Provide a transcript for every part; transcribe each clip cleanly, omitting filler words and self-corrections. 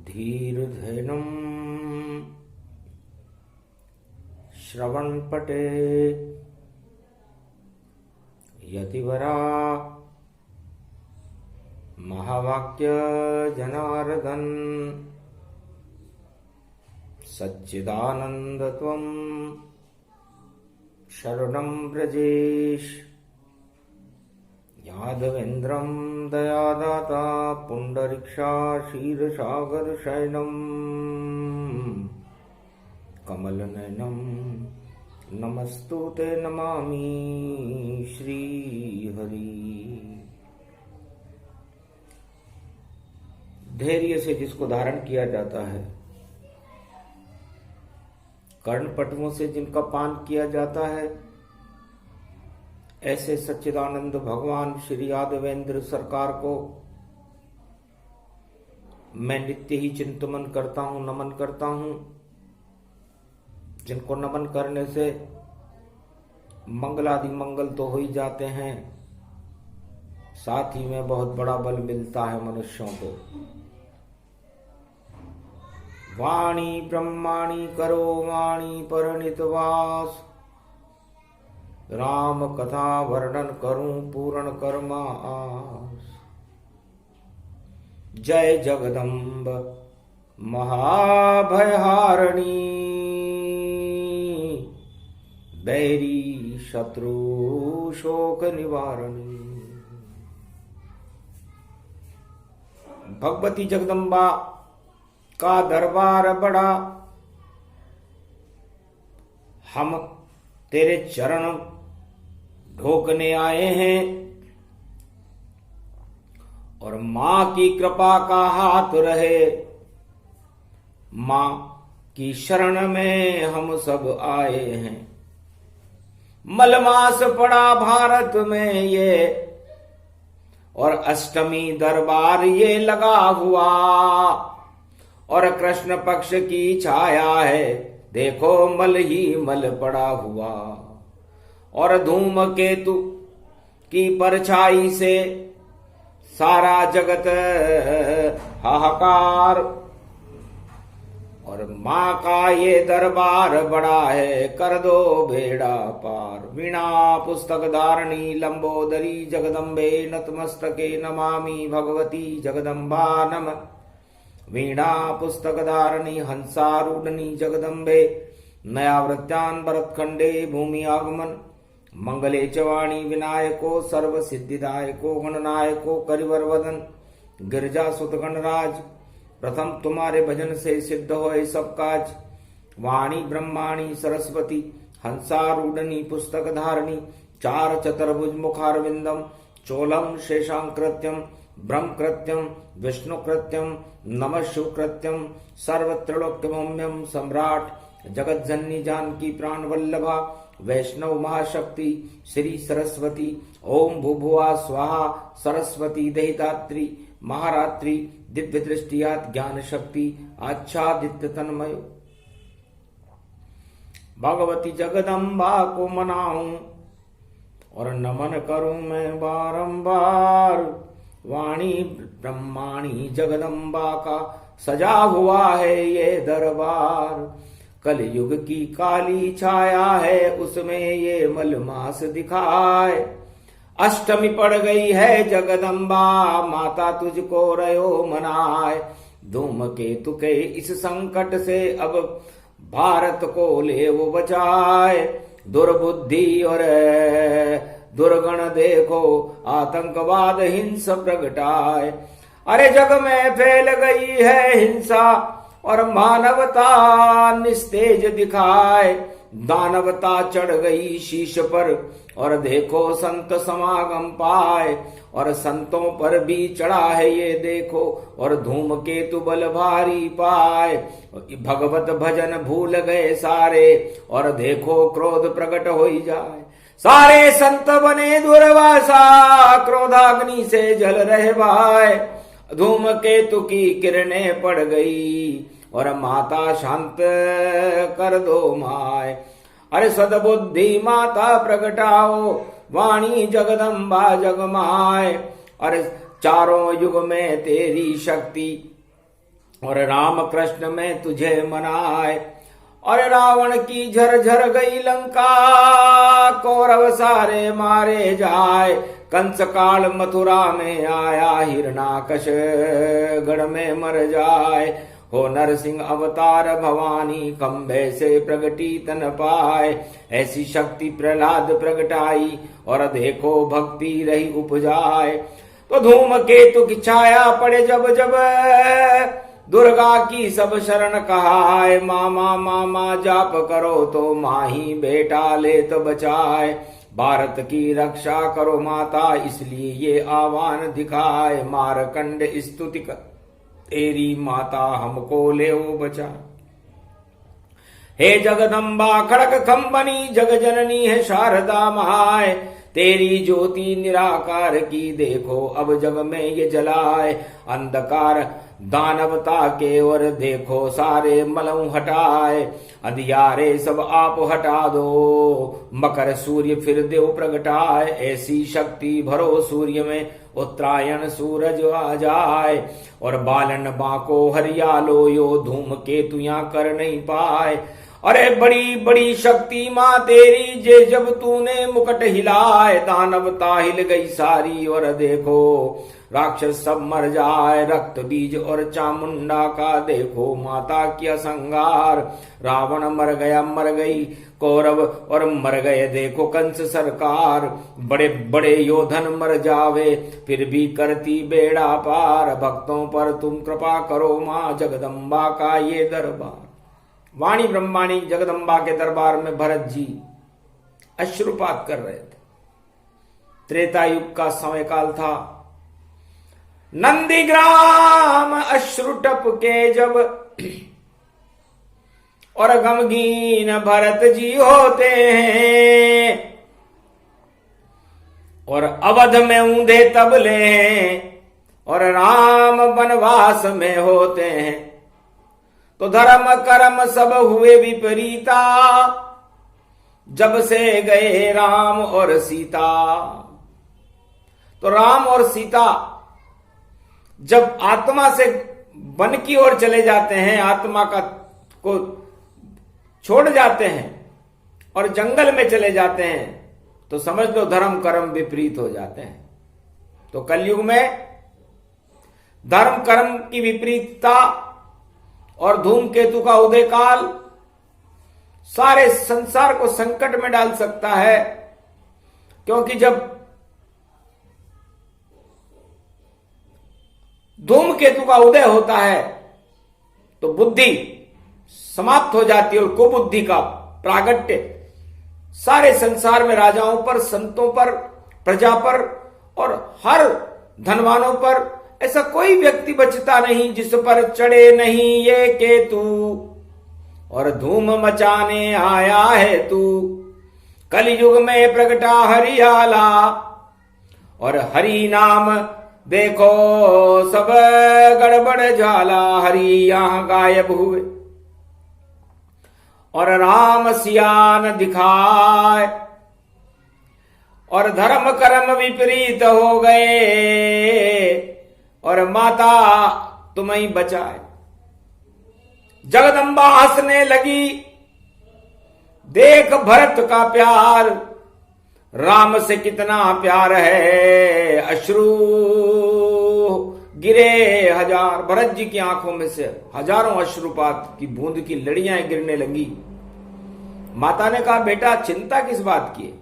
धीर्धेनुं श्रवणपटे यतिवरा महावाक्य जनार्दन सच्चिदानंद त्वं शरणं व्रजेश। यादवेन्द्रं दयादाता पुंडरीक्षा क्षीरसागर शयनं कमलनयनं नमस्तुते नमामि श्रीहरि। धैर्य से जिसको धारण किया जाता है, कर्णपटुओं से जिनका पान किया जाता है, ऐसे सच्चिदानंद भगवान श्री यादवेंद्र सरकार को मैं नित्य ही चिंतन करता हूं, नमन करता हूं, जिनको नमन करने से मंगलादि मंगल तो हो ही जाते हैं, साथ ही में बहुत बड़ा बल मिलता है मनुष्यों को। वाणी ब्रह्माणी करो वाणी परनित वास, राम कथा वर्णन करूं पूर्ण कर्मा आस। जय जगदम्ब महाभयहारिणी, बैरी शत्रु शोक निवारणी। भगवती जगदम्बा का दरबार बड़ा, हम तेरे चरण ढोकने आए हैं और मां की कृपा का हाथ रहे। मां की शरण में हम सब आए हैं। मलमास पड़ा भारत में ये, और अष्टमी दरबार ये लगा हुआ, और कृष्ण पक्ष की छाया है, देखो मल ही मल पड़ा हुआ। और धूमकेतु की परछाई से सारा जगत हाहाकार, और मां का ये दरबार बड़ा है, कर दो बेड़ा पार। वीणा पुस्तक धारणी लंबोदरी जगदम्बे, नतमस्तके नमामि भगवती जगदम्बा नम। वीणा पुस्तक धारणी हंसारूढ़नी जगदम्बे, नयावृत्यान भरतखंडे भूमि आगमन। मंगले चवाणी विनायको सर्व सिद्धिदायको, गणनायको करिवर वदन। गिरजा सुत गणराज, प्रथम तुम्हारे भजन से सिद्ध होए सब काज। वाणी ब्रह्माणी सरस्वती, हंसारूढ़नी पुस्तक धारणी। चार चतुर्भुज मुखारविंदम, चोलम शेषांकृत्यम ब्रह्मकृत्यम विष्णुकृत्यम नमः शिवकृत्यम। सर्वत्रलोक्यमम्यम सम्राट जगज्जननी जानकी प्राण वल्लभा, वैष्णव महाशक्ति श्री सरस्वती। ओम भूभुआ स्वाहा सरस्वती देहिदात्री, महारात्रि दिव्य दृष्टियात ज्ञान शक्ति आच्छादित तन्मय। भगवती जगदम्बा को मनाऊं और नमन करूं मैं बारंबार। वाणी ब्रह्माणी जगदम्बा का सजा हुआ है ये दरबार। कलयुग की काली छाया है, उसमें ये मलमास दिखाए। अष्टमी पड़ गई है जगदम्बा, माता तुझको रयो मनाए। धूमकेतु के इस संकट से अब भारत को ले वो बचाए। दुर्बुद्धि और दुर्गण देखो, आतंकवाद हिंसा प्रगटाए। अरे जग में फैल गई है हिंसा, और मानवता निस्तेज दिखाए। दानवता चढ़ गई शीश पर, और देखो संत समागम पाए। और संतों पर भी चढ़ा है ये देखो, और धूमकेतु बल भारी पाए। भगवत भजन भूल गए सारे, और देखो क्रोध प्रकट हो ही जाए। सारे संत बने दुर्वासा, क्रोधाग्नि से जल रहे भाई। धूमकेतु की किरणें पड़ गई, और माता शांत कर दो माय। अरे सदबुद्धि माता प्रगटाओ, वाणी जगदम्बा जगमाए। अरे चारों युग में तेरी शक्ति और राम कृष्ण में तुझे मनाए। और रावण की झरझर गई लंका, कौरव सारे मारे जाए। कंस काल मथुरा में आया, हिरणाकश गढ़ में मर जाए। हो नरसिंह अवतार भवानी, खंभे से प्रगटी तन पाए। ऐसी शक्ति प्रहलाद प्रगटाई, और देखो भक्ति रही उपजाए। तो धूमकेतु की छाया पड़े जब जब, दुर्गा की सब शरण कहाय। मामा मामा जाप करो तो माही, बेटा ले तो बचाए। भारत की रक्षा करो माता, इसलिए ये आह्वान दिखाए। मारकंड स्तुति तेरी माता, हमको ले ओ बचा। हे जगदम्बा खड़क खंबनी, जग जननी है शारदा महाय। तेरी ज्योति निराकार की, देखो अब जग में ये जलाए। अंधकार दानवता के, और देखो सारे मलऊ हटाए। अंधियारे सब आप हटा दो, मकर सूर्य फिर देव प्रगटाए। ऐसी शक्ति भरो सूर्य में, उत्तरायण सूरज आ जाए। और बालन बाको हरियालो, यो धूम केतु यहाँ कर नहीं पाए। अरे बड़ी बड़ी शक्ति माँ तेरी, जे जब तूने मुकुट हिलाए। दानवता हिल गई सारी, और देखो राक्षस सब मर जाए। रक्त बीज और चामुंडा का देखो माता की संगार। रावण मर गया, मर गई कौरव, और मर गए देखो कंस सरकार। बड़े बड़े योधन मर जावे, फिर भी करती बेड़ा पार। भक्तों पर तुम कृपा करो माँ, जगदम्बा का ये दरबार। वाणी ब्रह्माणी जगदम्बा के दरबार में भरत जी अश्रुपात कर रहे थे। त्रेता युग का समय काल था। नंदीग्राम अश्रु टपके जब, और गमगीन भरत जी होते हैं। और अवध में ऊंधे तबले हैं, और राम वनवास में होते हैं। तो धर्म कर्म सब हुए विपरीता, जब से गए राम और सीता। तो राम और सीता जब आत्मा से वन की ओर चले जाते हैं, आत्मा का को छोड़ जाते हैं और जंगल में चले जाते हैं, तो समझ लो धर्म कर्म विपरीत हो जाते हैं। तो कलयुग में धर्म कर्म की विपरीतता और धूमकेतु का उदय काल सारे संसार को संकट में डाल सकता है। क्योंकि जब धूमकेतु का उदय होता है तो बुद्धि समाप्त हो जाती है, और कुबुद्धि का प्रागट्य सारे संसार में राजाओं पर, संतों पर, प्रजा पर और हर धनवानों पर ऐसा कोई व्यक्ति बचता नहीं जिस पर चढ़े नहीं ये केतु। और धूम मचाने आया है तू, कलयुग में प्रगटा हरियाला। और हरि नाम देखो सब गड़बड़ झाला, हरि यहां गायब हुए और राम सियान दिखाए। और धर्म कर्म विपरीत हो गए, और माता तुम्हें बचाए। जगदम्बा हंसने लगी, देख भरत का प्यार, राम से कितना प्यार है। अश्रु गिरे हजार, भरत जी की आंखों में से हजारों अश्रुपात की बूंद की लड़ियां गिरने लगी। माता ने कहा, बेटा चिंता किस बात की?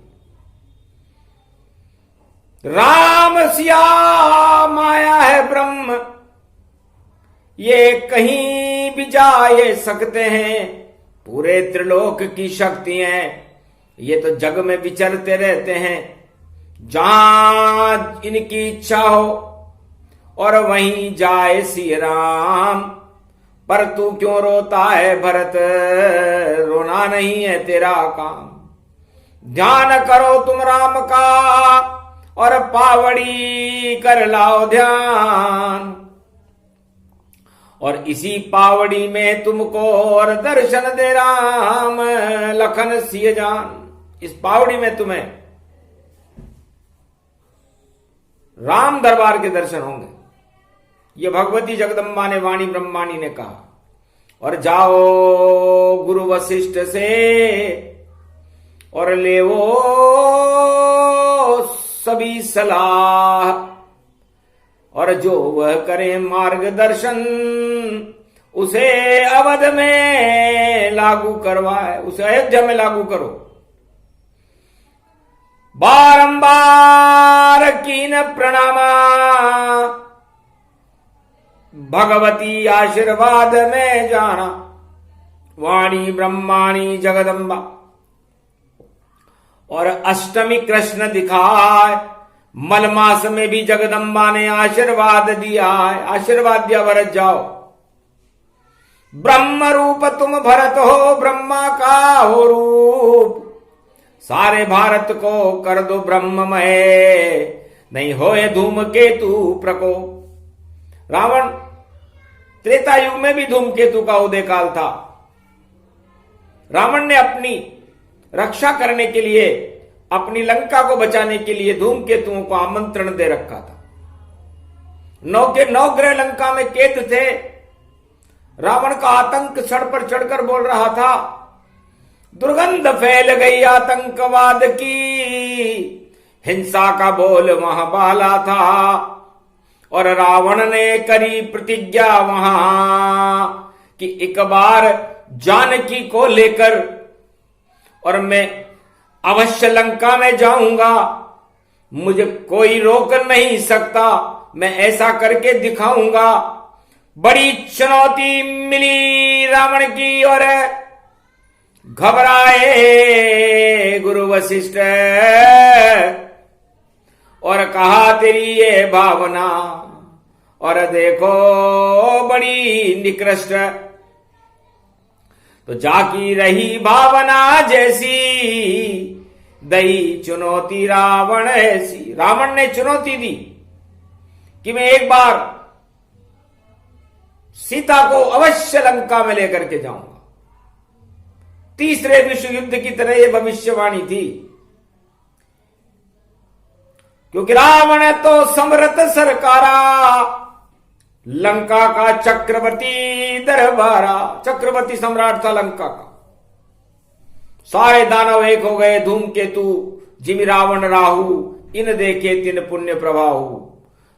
राम सिया माया है ब्रह्म, ये कहीं भी जा ये सकते हैं। पूरे त्रिलोक की शक्ति है, ये तो जग में विचरते रहते हैं। जहां इनकी इच्छा हो और वहीं जाए श्री राम। पर तू क्यों रोता है भरत, रोना नहीं है तेरा काम। ध्यान करो तुम राम का और पावड़ी कर लाओ ध्यान। और इसी पावड़ी में तुमको और दर्शन दे राम लखन सिय जान। इस पावड़ी में तुम्हें राम दरबार के दर्शन होंगे। ये भगवती जगदम्बा ने वाणी ब्रह्माणी ने कहा। और जाओ गुरु वशिष्ठ से और ले वो सभी सलाह, और जो वह करे मार्गदर्शन उसे अवध में लागू करवाए, उसे अयोध्या में लागू करो। बारंबार कीन प्रणामा, भगवती आशीर्वाद में जाना, वाणी ब्रह्माणी जगदम्बा। और अष्टमी कृष्ण दिखाए, मलमास में भी जगदम्बा ने आशीर्वाद दिया है, आशीर्वाद दिया भरत जाओ। ब्रह्म रूप तुम भरत हो, ब्रह्मा का हो रूप, सारे भारत को कर दो ब्रह्ममय, नहीं होए धूमकेतु प्रकोप। रावण त्रेता युग में भी धूमकेतु का उदय काल था। रावण ने अपनी रक्षा करने के लिए, अपनी लंका को बचाने के लिए धूमकेतुओं को आमंत्रण दे रखा था। 9 के 9 ग्रह लंका में कैद थे। रावण का आतंक सड़ पर चढ़कर बोल रहा था, दुर्गंध फैल गई आतंकवाद की, हिंसा का बोल वहां बाला था। और रावण ने करी प्रतिज्ञा वहां कि एक बार जानकी को लेकर और मैं अवश्य लंका में जाऊंगा, मुझे कोई रोक नहीं सकता, मैं ऐसा करके दिखाऊंगा। बड़ी चुनौती मिली रावण की और घबराए गुरु वशिष्ठ और कहा तेरी ये भावना और देखो बड़ी निकृष्ट, तो जाकी रही भावना जैसी, दई चुनौती रावण ऐसी। रावण ने चुनौती दी कि मैं एक बार सीता को अवश्य लंका में लेकर के जाऊंगा। तीसरे विश्व युद्ध की तरह यह भविष्यवाणी थी, क्योंकि रावण तो समरथ सरकारा, लंका का चक्रवर्ती दरबारा, चक्रवर्ती सम्राट था लंका का। सारे दानव एक हो गए, धूमकेतु जिमि रावण राहु, इन देखे तिन पुण्य प्रभाहु,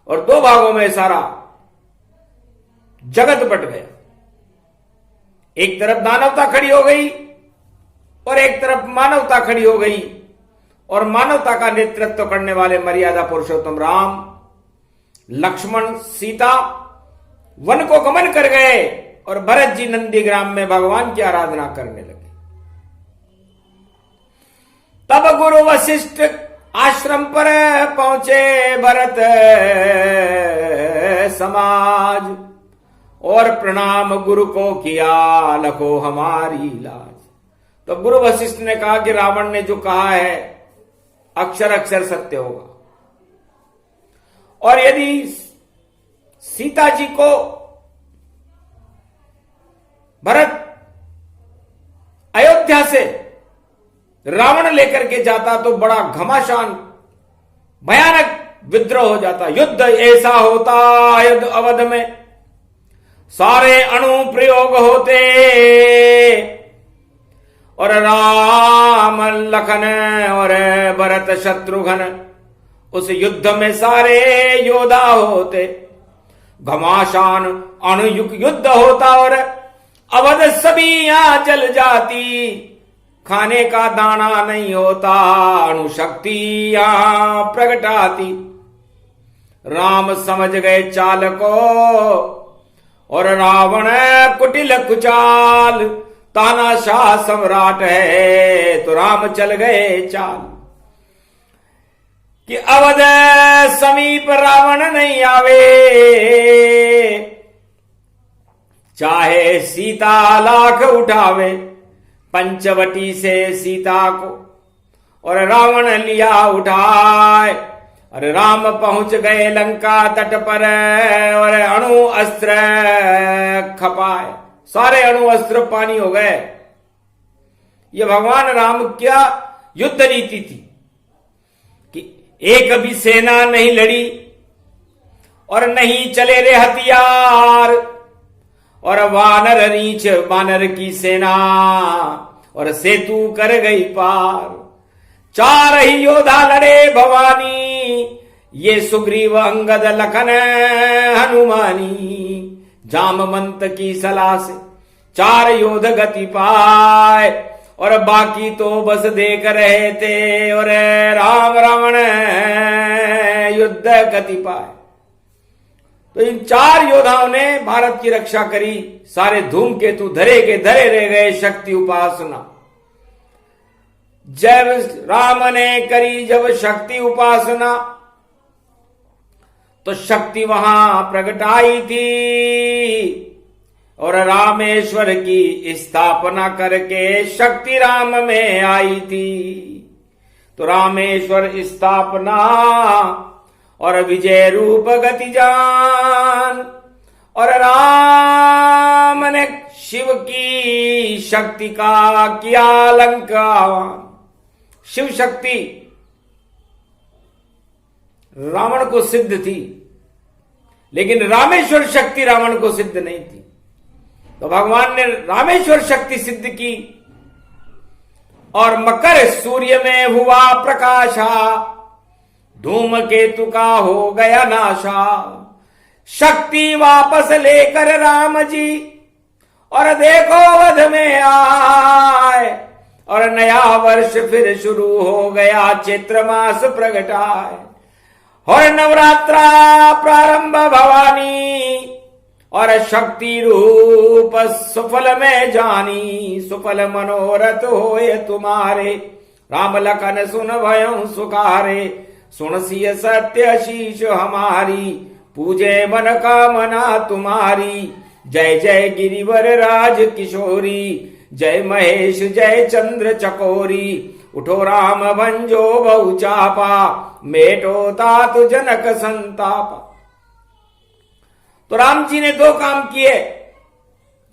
और 2 भागों में सारा जगत बट गया। एक तरफ दानवता खड़ी हो गई और एक तरफ मानवता खड़ी हो गई, और मानवता का नेतृत्व करने वाले मर्यादा पुरुषोत्तम राम, लक्ष्मण, सीता वन को गमन कर गए और भरत जी नंदीग्राम में भगवान की आराधना करने लगे। तब गुरु वशिष्ठ आश्रम पर पहुंचे भरत समाज, और प्रणाम गुरु को किया, लखो हमारी लाज। तो गुरु वशिष्ठ ने कहा कि रावण ने जो कहा है अक्षर अक्षर सत्य होगा, और यदि सीता जी को भरत अयोध्या से रावण लेकर के जाता तो बड़ा घमासान भयानक विद्रोह हो जाता, युद्ध ऐसा होता अवध में, सारे अणु प्रयोग होते और राम लखन और भरत शत्रुघ्न उस युद्ध में सारे योद्धा होते। घमासान अणुयुग युद्ध होता और अवध सभी यहां जल जाती, खाने का दाना नहीं होता, अणुशक्ति यहां प्रगटाती। राम समझ गए चाल को और रावण कुटिल कुचाल, तानाशाह सम्राट है तो राम चल गए चाल, कि अवध समीप रावण नहीं आवे, चाहे सीता लाख उठावे। पंचवटी से सीता को और रावण लिया उठाए, और राम पहुंच गए लंका तट पर और अणु अस्त्र खपाए, सारे अणु अस्त्र पानी हो गए। ये भगवान राम क्या युद्ध नीति थी कि एक भी सेना नहीं लड़ी और नहीं चले रे हथियार, और वानर रीछ वानर की सेना, और सेतु कर गई पार। 4 ही योद्धा लड़े भवानी, ये सुग्रीव अंगद लखन हनुमानी। जामवंत की सलाह से 4 योद्ध गति पाए, और बाकी तो बस देख रहे थे, और राम रावण युद्ध गति पाए। तो इन 4 योद्धाओं ने भारत की रक्षा करी। सारे धूमकेतु धरे के धरे रह गए शक्ति उपासना। जब राम ने करी जब शक्ति उपासना, तो शक्ति वहां प्रगटाई थी, और रामेश्वर की स्थापना करके शक्ति राम में आई थी। तो रामेश्वर स्थापना और विजय रूप गति जान, और राम ने शिव की शक्ति का किया लंकावान। शिव शक्ति रावण को सिद्ध थी, लेकिन रामेश्वर शक्ति रावण को सिद्ध नहीं थी। तो भगवान ने रामेश्वर शक्ति सिद्ध की, और मकर सूर्य में हुआ प्रकाशा, धूमकेतु का हो गया नाशा। शक्ति वापस लेकर राम जी, और देखो वध में आए, और नया वर्ष फिर शुरू हो गया, चैत्र मास प्रगटाए। और नवरात्रा प्रारंभ भवानी, और शक्ति रूप सुफल में जानी। सुफल मनोरथ होए तुम्हारे, राम लखन सुन भयं सुखारे। सुन सिय सत्य शीश हमारी, पूजे मन कामना तुम्हारी। जय जय गिरिवर राज किशोरी, जय महेश जय चंद्र चकोरी। उठो राम भंजो बहु चापा, मेटो तातु जनक संतापा। तो राम जी ने 2 काम किए।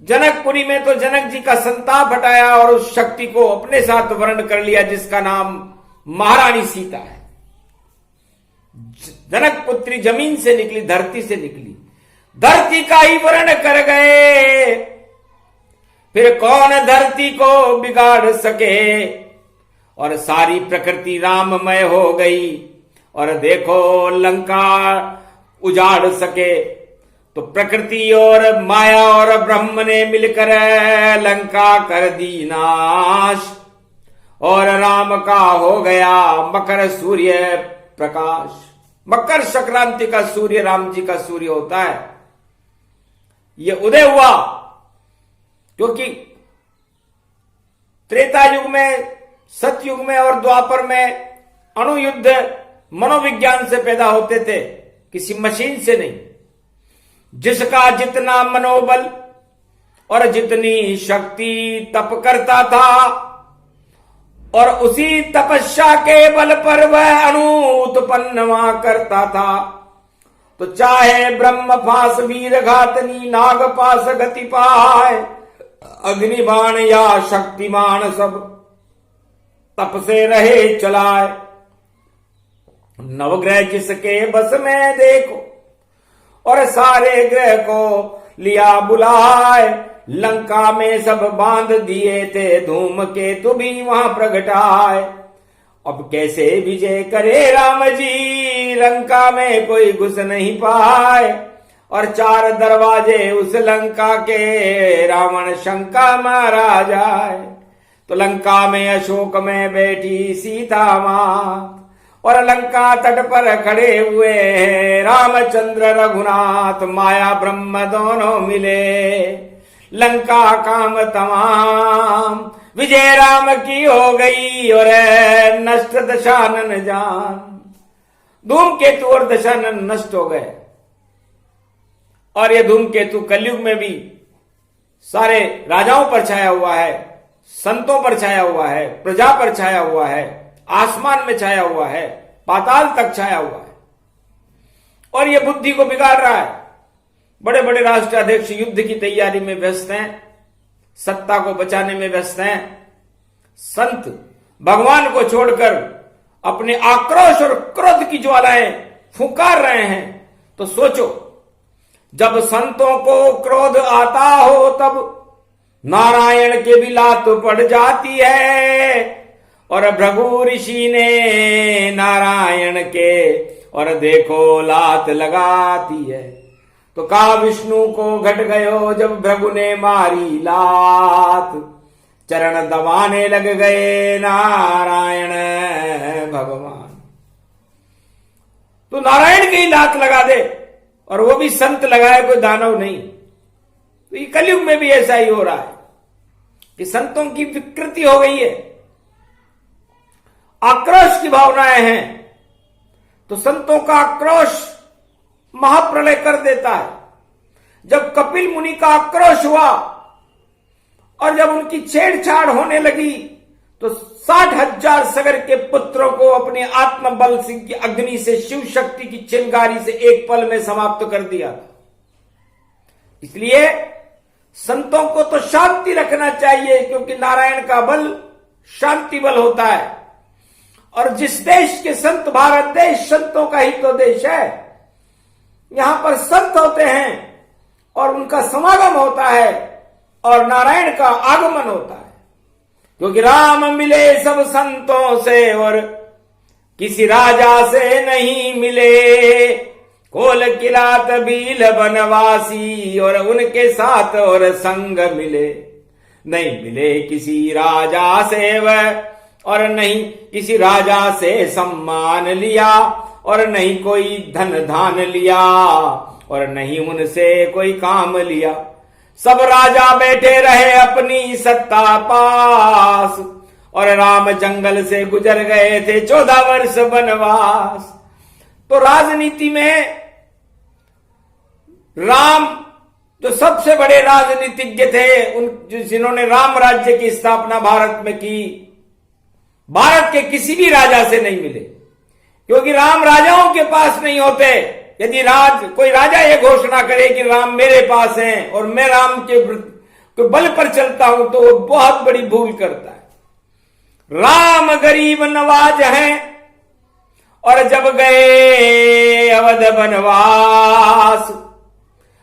जनकपुरी में तो जनक जी का संताप हटाया, और उस शक्ति को अपने साथ वर्ण कर लिया, जिसका नाम महारानी सीता है। जनक पुत्री जमीन से निकली, धरती से निकली, धरती का ही वर्ण कर गए। फिर कौन धरती को बिगाड़ सके, और सारी प्रकृति राममय हो गई। और देखो लंका उजाड़ सके, तो प्रकृति और माया और ब्रह्म ने मिलकर लंका कर दी नाश, और राम का हो गया मकर सूर्य प्रकाश। मकर संक्रांति का सूर्य राम जी का सूर्य होता है। ये उदय हुआ क्योंकि त्रेता युग में, सतयुग में और द्वापर में अणुयुद्ध मनोविज्ञान से पैदा होते थे, किसी मशीन से नहीं। जिसका जितना मनोबल और जितनी शक्ति तप करता था, और उसी तपस्या के बल पर वह अणु उत्पन्न वहां करता था। तो चाहे ब्रह्म पास वीर घातनी, नाग पास गति पाए, अग्निबाण या शक्तिमान सब तप से रहे चलाए। नवग्रह जिसके बस में देखो, और सारे ग्रह को लिया बुलाए। लंका में सब बांध दिए थे, धूमकेतु भी वहां प्रगटाए। अब कैसे विजय करे राम जी, लंका में कोई घुस नहीं पाए। और 4 दरवाजे उस लंका के, रावण शंका मारा जाए। तो लंका में अशोक में बैठी सीता मां, और लंका तट पर खड़े हुए हैं रामचंद्र रघुनाथ। माया ब्रह्म दोनों मिले, लंका काम तमाम। विजय राम की हो गई, और नष्ट दशानन जान। धूमकेतु और दशानन नष्ट हो गए। और ये धूमकेतु कलयुग में भी सारे राजाओं पर छाया हुआ है, संतों पर छाया हुआ है, प्रजा पर छाया हुआ है, आसमान में छाया हुआ है, पाताल तक छाया हुआ है, और ये बुद्धि को बिगाड़ रहा है। बड़े बड़े राष्ट्राध्यक्ष युद्ध की तैयारी में व्यस्त हैं, सत्ता को बचाने में व्यस्त हैं। संत भगवान को छोड़कर अपने आक्रोश और क्रोध की ज्वालाएं फुंकार रहे हैं। तो सोचो, जब संतों को क्रोध आता हो तब नारायण के भी लात पड़ जाती है, और भृगु ऋषि ने नारायण के और देखो लात लगाती है। तो का विष्णु को घट गयो जब भृगु ने मारी लात, चरण दबाने लग गए नारायण भगवान। तो नारायण की लात लगा दे, और वो भी संत लगाए, कोई दानव नहीं। तो ये कलयुग में भी ऐसा ही हो रहा है कि संतों की विकृति हो गई है, आक्रोश की भावनाएं हैं, तो संतों का आक्रोश महाप्रलय कर देता है। जब कपिल मुनि का आक्रोश हुआ और जब उनकी छेड़छाड़ होने लगी तो 60,000 सगर के पुत्रों को अपने आत्मबल की अग्नि से, शिव शक्ति की चिंगारी से एक पल में समाप्त कर दिया। इसलिए संतों को तो शांति रखना चाहिए, क्योंकि नारायण का बल शांति बल होता है। और जिस देश के संत, भारत देश संतों का ही तो देश है, यहां पर संत होते हैं और उनका समागम होता है और नारायण का आगमन होता है। क्योंकि राम मिले सब संतों से और किसी राजा से नहीं मिले, कोल किलात बील बनवासी और उनके साथ और संग मिले। नहीं मिले किसी राजा से वह, और नहीं किसी राजा से सम्मान लिया, और नहीं कोई धन धान लिया, और नहीं उनसे कोई काम लिया। सब राजा बैठे रहे अपनी सत्ता पास, और राम जंगल से गुजर गए थे 14 वर्ष वनवास। तो राजनीति में राम जो सबसे बड़े राजनीतिज्ञ थे, उन जिन्होंने राम राज्य की स्थापना भारत में की, भारत के किसी भी राजा से नहीं मिले, क्योंकि राम राजाओं के पास नहीं होते। यदि कोई राजा ये घोषणा करे कि राम मेरे पास हैं और मैं राम के बल पर चलता हूं, तो वो बहुत बड़ी भूल करता है। राम गरीब नवाज हैं, और जब गए अवध वनवास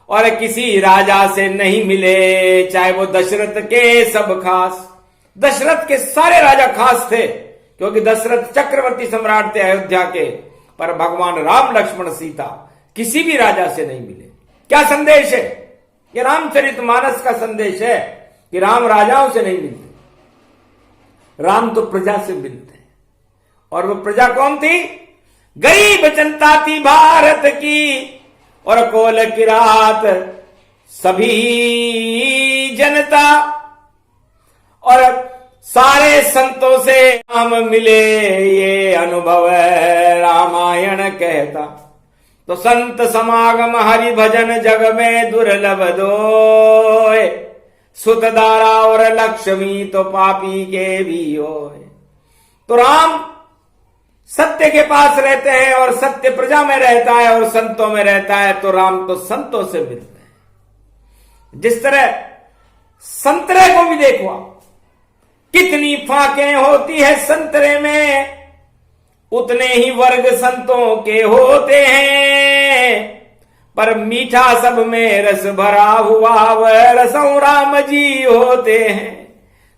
और किसी राजा से नहीं मिले, चाहे वो दशरथ के सब खास। दशरथ के सारे राजा खास थे, क्योंकि दशरथ चक्रवर्ती सम्राट थे अयोध्या के, पर भगवान राम लक्ष्मण सीता किसी भी राजा से नहीं मिले। क्या संदेश है? ये रामचरितमानस का संदेश है कि राम राजाओं से नहीं मिलते, राम तो प्रजा से मिलते हैं। और वो प्रजा कौन थी? गरीब जनता थी भारत की, और कोल किरात सभी जनता, और सारे संतों से राम मिले, ये अनुभव है रामायण कहता। तो संत समागम हरि भजन जग में दुर्लभ दोय, सुतदारा और लक्ष्मी तो पापी के भी होय। तो राम सत्य के पास रहते हैं और सत्य प्रजा में रहता है और संतों में रहता है, तो राम तो संतों से मिलते हैं। जिस तरह संतरे को भी देखो, कितनी फाकें होती है संतरे में, उतने ही वर्ग संतों के होते हैं, पर मीठा सब में रस भरा हुआ वह रसों राम जी होते हैं।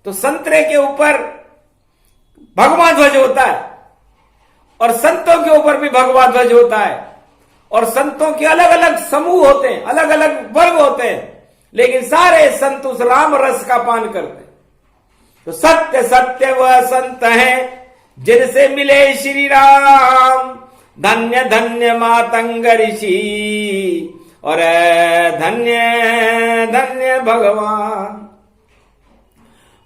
तो संतरे के ऊपर भगवा ध्वज होता है और संतों के ऊपर भी भगवा ध्वज होता है, और संतों के अलग अलग समूह होते हैं, अलग अलग वर्ग होते हैं, लेकिन सारे संत उस राम रस का पान करते हैं। तो सत्य सत्य वह संत हैं जिनसे मिले श्री राम, धन्य धन्य मातंग ऋषि और धन्य धन्य भगवान।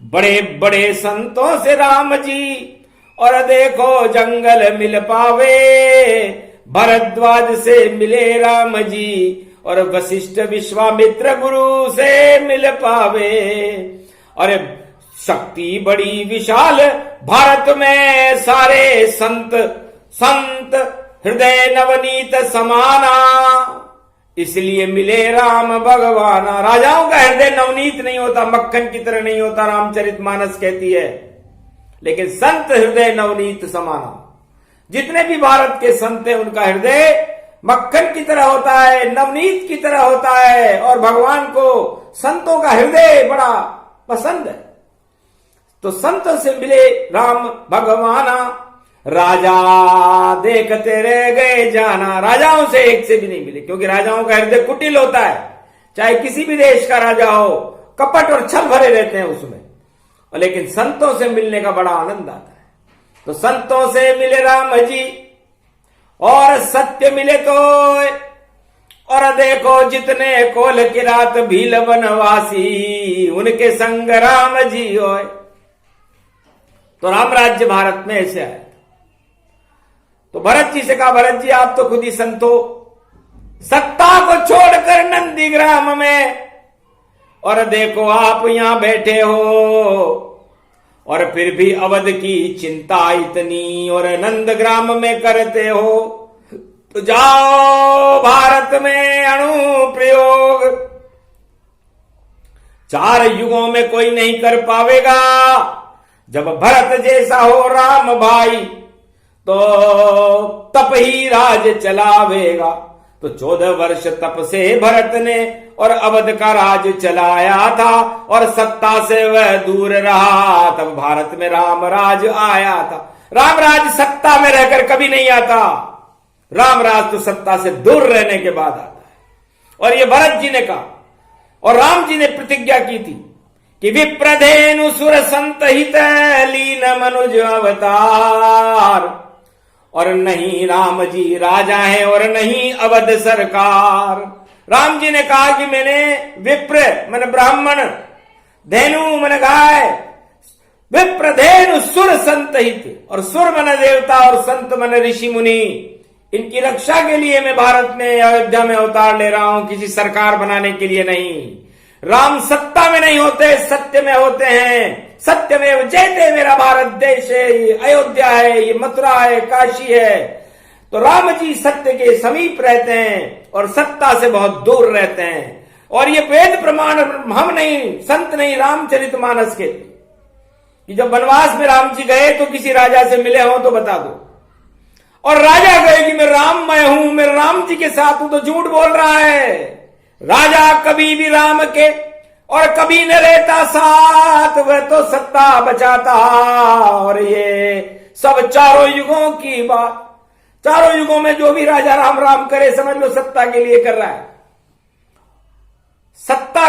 बड़े बड़े संतों से राम जी और देखो जंगल मिल पावे, भरद्वाज से मिले राम जी और वशिष्ठ विश्वामित्र गुरु से मिल पावे। और शक्ति बड़ी विशाल भारत में, सारे संत संत हृदय नवनीत समाना, इसलिए मिले राम भगवाना। राजाओं का हृदय नवनीत नहीं होता, मक्खन की तरह नहीं होता, रामचरितमानस कहती है, लेकिन संत हृदय नवनीत समाना। जितने भी भारत के संत हैं उनका हृदय मक्खन की तरह होता है, नवनीत की तरह होता है, और भगवान को संतों का हृदय बड़ा पसंद है। तो संतों से मिले राम भगवाना, राजा देखते रह गए जाना। राजाओं से एक से भी नहीं मिले, क्योंकि राजाओं का हृदय कुटिल होता है, चाहे किसी भी देश का राजा हो, कपट और छल भरे रहते हैं उसमें। और लेकिन संतों से मिलने का बड़ा आनंद आता है। तो संतों से मिले राम जी और सत्य मिले तो, और देखो जितने कोल की रात भील बनवासी, उनके संग राम जी होए। तो राम राज्य भारत में ऐसे आया। तो भरत जी से कहा, भरत जी आप तो खुद ही संत हो, सत्ता को छोड़कर नंदीग्राम में, और देखो आप यहां बैठे हो, और फिर भी अवध की चिंता इतनी और नंदग्राम में करते हो। तो जाओ भारत में अणु प्रयोग, 4 युगों में कोई नहीं कर पावेगा। जब भरत जैसा हो राम भाई, तो तप ही राज चलावेगा। तो 14 वर्ष तप से भरत ने और अवध का राज चलाया था, और सत्ता से वह दूर रहा, तब भारत में राम राज आया था। राम राज सत्ता में रहकर कभी नहीं आता, राम राज तो सत्ता से दूर रहने के बाद आता है। और ये भरत जी ने कहा, और राम जी ने प्रतिज्ञा की थी कि विप्रधेनु सुर संत हित लीन मनुज अवतार, और नहीं राम जी राजा है और नहीं अवध सरकार। राम जी ने कहा कि मैंने विप्र मन ब्राह्मण, धेनु मन गाय, विप्र धेनु सुर संत हित, और सुर मन देवता और संत मन ऋषि मुनि, इनकी रक्षा के लिए मैं भारत में अयोध्या में अवतार ले रहा हूं, किसी सरकार बनाने के लिए नहीं। राम सत्ता में नहीं होते, सत्य में होते हैं। सत्य में जयते, मेरा भारत देश है, ये अयोध्या है, ये मथुरा है, काशी है। तो राम जी सत्य के समीप रहते हैं और सत्ता से बहुत दूर रहते हैं। और ये वेद प्रमाण हम नहीं, संत नहीं, रामचरितमानस के, कि जब वनवास में राम जी गए तो किसी राजा से मिले हो तो बता दो। और राजा गए कि मैं राममय हूं, मैं राम जी के साथ हूं, तो झूठ बोल रहा है। राजा कभी भी राम के और कभी न रहता साथ, वह तो सत्ता बचाता। और ये सब 4 युगों की बात, 4 युगों में जो भी राजा राम राम करे, समझ लो सत्ता के लिए कर रहा है। सत्ता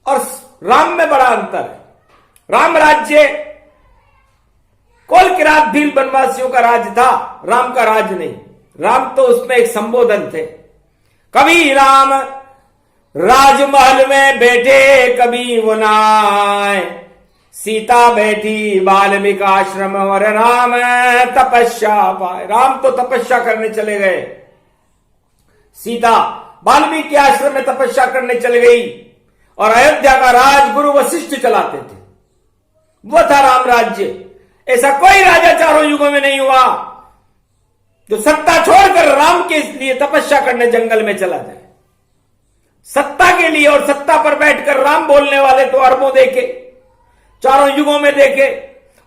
और राम में बड़ा अंतर है। राम राज्य कोल किरात भील वनवासियों का राज था, राम का राज नहीं। राम तो उसमें एक संबोधन थे। कभी राम राजमहल में बैठे, कभी वो नाय, सीता बैठी वाल्मीकि आश्रम, और राम तपस्या पाए। राम तो तपस्या करने चले गए, सीता वाल्मीकि आश्रम में तपस्या करने चले गई, और अयोध्या का राज गुरु वशिष्ठ चलाते थे। वो था राम राज्य। ऐसा कोई राजा 4 युगों में नहीं हुआ जो सत्ता छोड़कर राम के लिए तपस्या करने जंगल में चला जाए। सत्ता के लिए और सत्ता पर बैठकर राम बोलने वाले तो अरबों देखे, 4 युगों में देखे,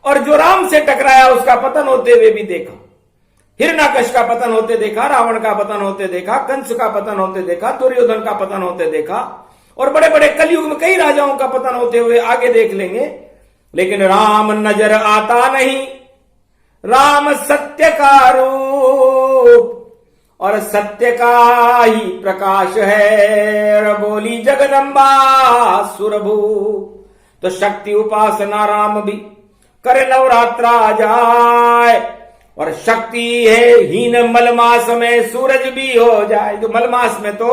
और जो राम से टकराया उसका पतन होते हुए भी देखा। हिरण्याकश का पतन होते देखा, रावण का पतन होते देखा, कंस का पतन होते देखा, दुर्योधन का पतन होते देखा, और बड़े बड़े कलयुग में कई राजाओं का पतन होते हुए आगे देख लेंगे। लेकिन राम नजर आता नहीं। राम सत्य का रूप और सत्य का ही प्रकाश है। बोली जगदम्बा सुरभू, तो शक्ति उपासना राम भी करे नवरात्रा जाए, और शक्ति है हीन मलमास में सूरज भी हो जाए। जो मलमास में तो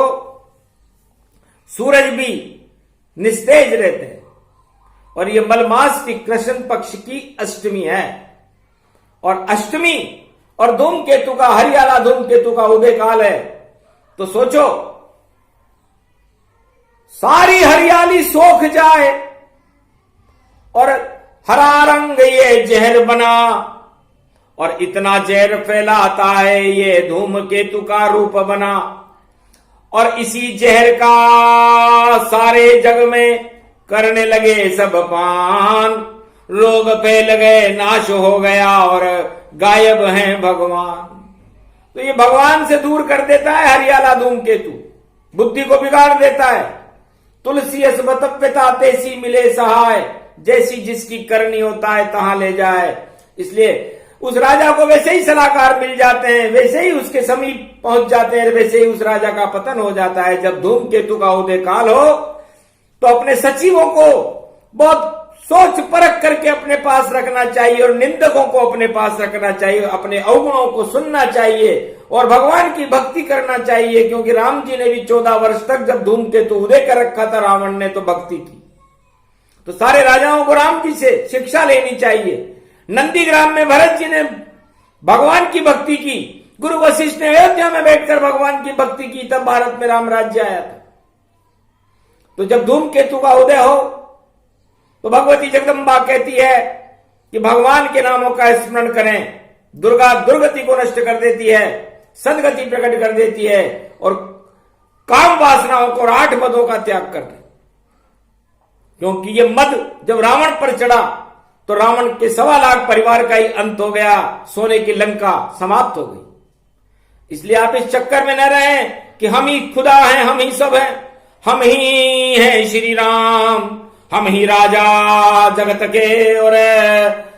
सूरज भी निस्तेज रहते हैं, और ये मलमास की कृष्ण पक्ष की अष्टमी है। और अष्टमी और धूमकेतु का, हरियाला धूमकेतु का उदय काल है। तो सोचो, सारी हरियाली सोख जाए और हरा रंग ये जहर बना, और इतना जहर फैलाता है ये धूमकेतु का रूप बना, और इसी जहर का सारे जग में करने लगे सब पान। रोग फैल गए, नाश हो गया, और गायब हैं भगवान। तो ये भगवान से दूर कर देता है हरियाला धूमकेतु, बुद्धि को बिगाड़ देता है। तुलसी अस बतव्यता तेसी मिले सहाय, जैसी जिसकी करनी होता है तहां ले जाए। इसलिए उस राजा को वैसे ही सलाहकार मिल जाते हैं, वैसे ही उसके समीप पहुंच जाते हैं, वैसे ही उस राजा का पतन हो जाता है। जब धूमकेतु का उदय काल हो तो अपने सचिवों को बहुत सोच परख करके अपने पास रखना चाहिए और निंदकों को अपने पास रखना चाहिए, अपने अवगुणों को सुनना चाहिए और भगवान की भक्ति करना चाहिए। क्योंकि राम जी ने भी 14 वर्ष तक जब धूमकेतु उदय कर रखा था रावण ने तो भक्ति की। तो सारे राजाओं को राम जी से शिक्षा लेनी चाहिए। नंदीग्राम में भरत जी ने भगवान की भक्ति की, गुरु वशिष्ठ ने अयोध्या में बैठकर भगवान की भक्ति की, तब भारत में राम राज्य आया था। तो जब धूमकेतु का उदय हो तो भगवती जगदम्बा कहती है कि भगवान के नामों का स्मरण करें। दुर्गा दुर्गति को नष्ट कर देती है, सदगति प्रकट कर देती है और काम वासनाओं को और 8 मदों का त्याग कर दे। क्योंकि ये मद जब रावण पर चढ़ा तो रावण के 1.25 लाख परिवार का ही अंत हो गया, सोने की लंका समाप्त हो गई। इसलिए आप इस चक्कर में न रहें कि हम ही खुदा हैं, हम ही सब हैं, हम ही हैं श्री राम, हम ही राजा जगत के, और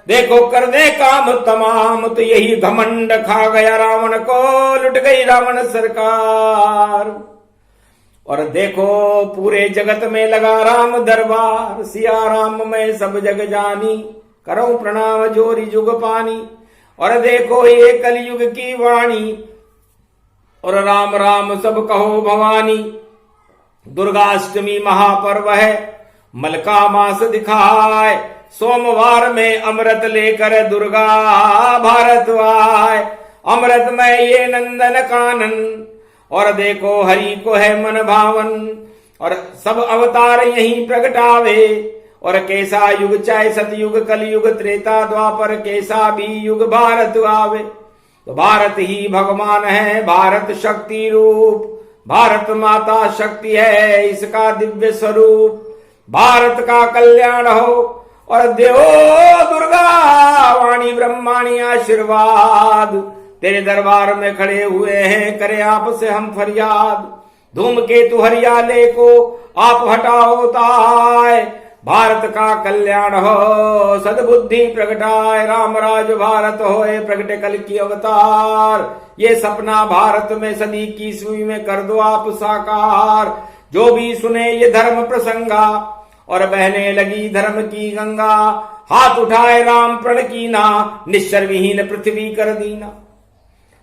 देखो कर दे काम तमाम। तो यही घमंड खा गया रावण को, लुट गई रावण सरकार। और देखो पूरे जगत में लगा राम दरबार, सिया राम मैं सब जग जानी, करो प्रणाम जोरी जुग पानी। और देखो ये कलयुग की वाणी, और राम राम सब कहो भवानी। दुर्गाष्टमी महापर्व है, मलका मास दिखाए, सोमवार में अमृत लेकर दुर्गा भारत आए। अमृत में ये नंदन कानन, और देखो हरि को है मन भावन। और सब अवतार यहीं प्रगटावे, और कैसा युग चाहे सतयुग कलयुग त्रेता द्वापर, कैसा भी युग भारत आवे। तो भारत ही भगवान है, भारत शक्ति रूप, भारत माता शक्ति है इसका दिव्य स्वरूप। भारत का कल्याण हो और देवो दुर्गा वाणी ब्रह्माणी आशीर्वाद। तेरे दरबार में खड़े हुए हैं, करे आपसे हम फरियाद। धूमकेतु हरियाले को आप हटाओ ताय, भारत का कल्याण हो सद्बुद्धि प्रगटाए। राम राज भारत होए प्रगटे कल की अवतार, ये सपना भारत में सदी की सुई में कर दो आप साकार। जो भी सुने ये धर्म प्रसंगा, और बहने लगी धर्म की गंगा। हाथ उठाए राम प्रण कीना, निश्चर विहीन पृथ्वी कर दीना।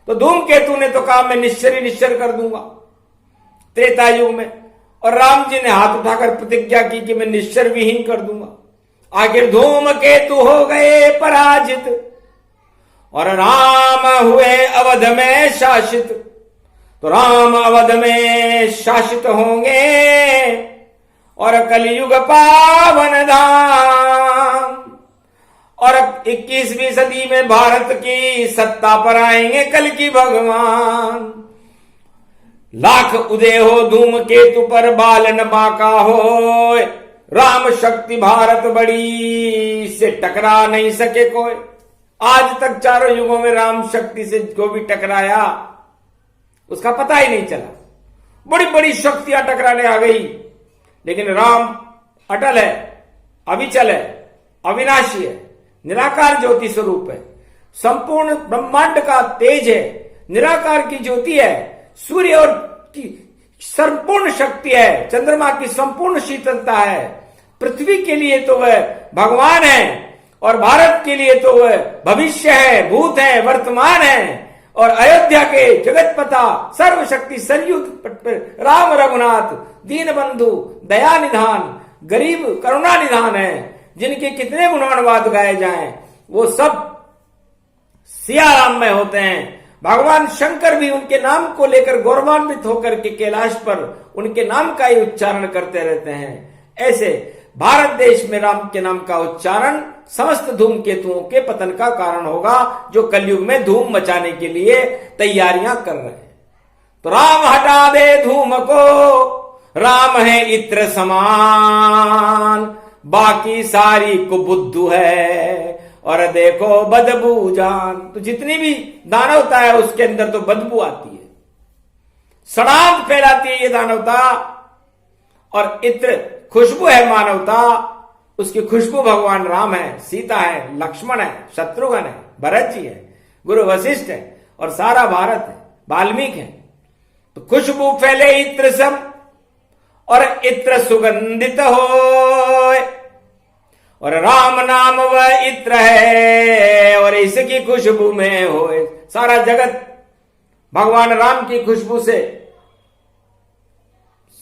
तो धूमकेतु ने तो कहा मैं निश्चर ही निश्चर कर दूंगा त्रेता युग में, और राम जी ने हाथ उठाकर प्रतिज्ञा की कि मैं निश्चर विहीन कर दूंगा। आखिर धूमकेतु हो गए पराजित, और राम हुए अवध में शासित। तो राम अवध में शासित होंगे, और कलयुग पावन धाम। और 21वीं सदी में भारत की सत्ता पर आएंगे कल की भगवान। लाख उदय हो धूमकेतु पर, बालन बाका हो। राम शक्ति भारत बड़ी, से टकरा नहीं सके कोई। आज तक चारों युगों में राम शक्ति से जो भी टकराया उसका पता ही नहीं चला। बड़ी बड़ी शक्तियां टकराने आ गई, लेकिन राम अटल है, अविचल है, अविनाशी है, निराकार ज्योति स्वरूप है, संपूर्ण ब्रह्मांड का तेज है, निराकार की ज्योति है, सूर्य और की संपूर्ण शक्ति है, चंद्रमा की संपूर्ण शीतलता है। पृथ्वी के लिए तो वह भगवान है, और भारत के लिए तो वह भविष्य है, भूत है, वर्तमान है। और अयोध्या के जगतपता सर्वशक्ति सरयू राम रघुनाथ दीन बंधु दया निधान गरीब करुणा निधान है, जिनके कितने गुणानुवाद गाए जाएं वो सब सिया राम में होते हैं। भगवान शंकर भी उनके नाम को लेकर गौरवान्वित होकर के कैलाश पर उनके नाम का ही उच्चारण करते रहते हैं। ऐसे भारत देश में राम के नाम का उच्चारण समस्त धूमकेतुओं के पतन का कारण होगा, जो कलयुग में धूम मचाने के लिए तैयारियां कर रहे हैं। तो राम हटा दे धूम को, राम है इत्र समान, बाकी सारी कुबुद्धू है। और देखो बदबू जान। तो जितनी भी दानवता है उसके अंदर तो बदबू आती है, सड़ांध फैलाती है ये दानवता। और इत्र खुशबू है मानवता, उसकी खुशबू भगवान राम है, सीता है, लक्ष्मण है, शत्रुघ्न है, भरत जी है, गुरु वशिष्ठ है और सारा भारत है, वाल्मीकि है। तो खुशबू फैले इत्र सब और इत्र सुगंधित हो, और राम नाम वह इत्र है और इसकी खुशबू में होए। सारा जगत भगवान राम की खुशबू से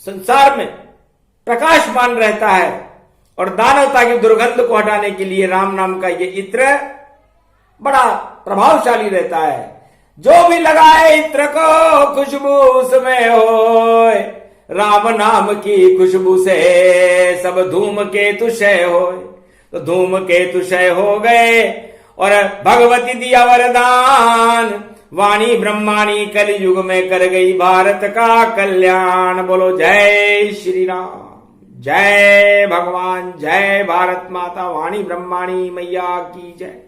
संसार में प्रकाशमान रहता है। और दानवता की दुर्गंध को हटाने के लिए राम नाम का ये इत्र बड़ा प्रभावशाली रहता है। जो भी लगाए इत्र को खुशबू उसमें होए, राम नाम की खुशबू से सब धूम केतु क्षय होए। तो धूम केतु क्षय हो गए और भगवती दिया वरदान, वाणी ब्रह्माणी कलयुग में कर गई भारत का कल्याण। बोलो जय श्री राम, जय भगवान, जय भारत माता, वाणी ब्रह्माणी मैया की जय।